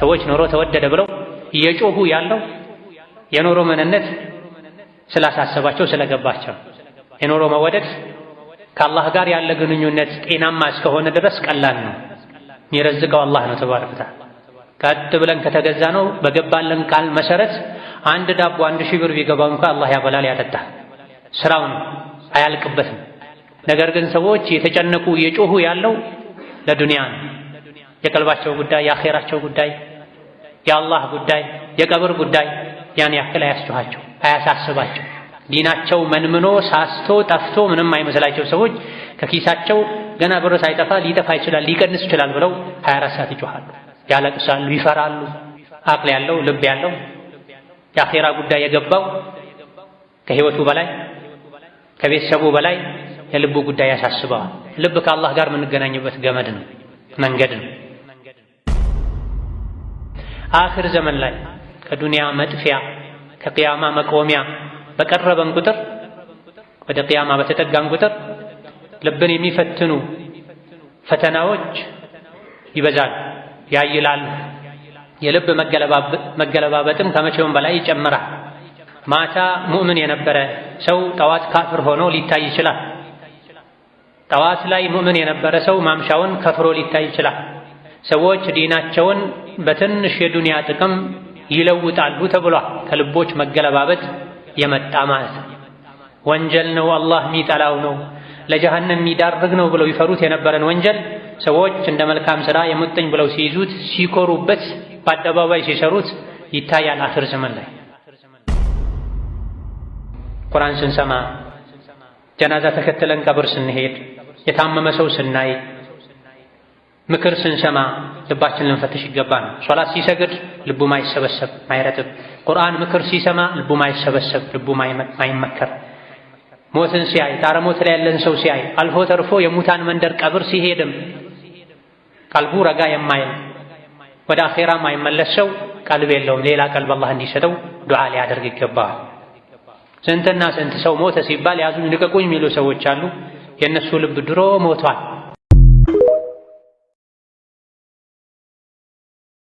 ሰዎች ኑሮ ተወደደ ብለው እየጮሁ ያለው የኑሮ ምንነት ስላሳሰባቸው ስለገባቸው። የኑሮ መወደድ ከአላህ ጋር ያለ ግንኙነት ጤናማ እስከሆነ ድረስ ቀላል ነው። የሚረዝቀው አላህ ነው ተባረከ ወተዓላ። ቀጥ ብለን ከተገዛ ነው በገባለን ቃል መሰረት አንድ ዳቦ 1000 ብር ቢገባው እንኳን አላህ ያበላል ያጠጣል። ስራው ነው አያልቅበትም። ነገር ግን ሰዎች የተጨነቁ የጮሁ ያለው ለዱንያ ነው። የቀልባቸው ጉዳይ፣ የአኼራቸው ጉዳይ፣ የአላህ ጉዳይ፣ የቀብር ጉዳይ ያን ያክል አያስጨኋቸው፣ አያሳስባቸው። ዲናቸው መንምኖ ሳስቶ ጠፍቶ ምንም አይመስላቸው ሰዎች ከኪሳቸው ገና ብር ሳይጠፋ ሊጠፋ ይችላል ሊቀንስ ይችላል ብለው 24 ሰዓት ይጮሃሉ፣ ያለቅሳሉ፣ ይፈራሉ። አቅል ያለው ልብ ያለው የአኼራ ጉዳይ የገባው ከህይወቱ በላይ ከቤተሰቡ በላይ የልቡ ጉዳይ ያሳስበዋል። ልብ ከአላህ ጋር የምንገናኝበት ገመድ ነው፣ መንገድ ነው። አኺር ዘመን ላይ ከዱንያ መጥፊያ ከቅያማ መቆሚያ በቀረበን ቁጥር ወደ ቅያማ በተጠጋን ቁጥር ልብን የሚፈትኑ ፈተናዎች ይበዛል፣ ያይላሉ። የልብ መገለባበጥም ከመቼውም በላይ ይጨምራል። ማታ ሙእምን የነበረ ሰው ጠዋት ካፍር ሆኖ ሊታይ ይችላል። ጠዋት ላይ ሙእምን የነበረ ሰው ማምሻውን ከፍሮ ሊታይ ይችላል። ሰዎች ዲናቸውን በትንሽ የዱንያ ጥቅም ይለውጣሉ ተብሏል። ከልቦች መገለባበጥ የመጣ ማለት ነው። ወንጀል ነው፣ አላህ የሚጠላው ነው፣ ለጀሃነም የሚዳርግ ነው ብለው ይፈሩት የነበረን ወንጀል ሰዎች እንደ መልካም ሥራ የሙጥኝ ብለው ሲይዙት ሲኮሩበት በአደባባይ ሲሰሩት ይታያል። አኺር ዘመን ላይ ቁርአን ስንሰማ፣ ጀናዛ ተከትለን ቀብር ስንሄድ፣ የታመመ ሰው ስናይ፣ ምክር ስንሰማ ልባችን ልንፈትሽ ይገባል። ሶላት ሲሰግድ ልቡ ማይሰበሰብ ማይረጥብ፣ ቁርአን ምክር ሲሰማ ልቡ ማይሰበሰብ ልቡ ማይመከር፣ ሞትን ሲያይ ጣረሞት ላይ ያለን ሰው ሲያይ፣ አልፎ ተርፎ የሙታን መንደር ቀብር ሲሄድም ቀልቡ ረጋ የማይል ወደ አኼራ ማይመለስ ሰው ቀልብ የለውም። ሌላ ቀልብ አላህ እንዲሰጠው ዱዓ ሊያደርግ ይገባል። ስንትና ስንት ሰው ሞተ ሲባል ያዙኝ ልቀቁኝ የሚሉ ሰዎች አሉ። የእነሱ ልብ ድሮ ሞቷል።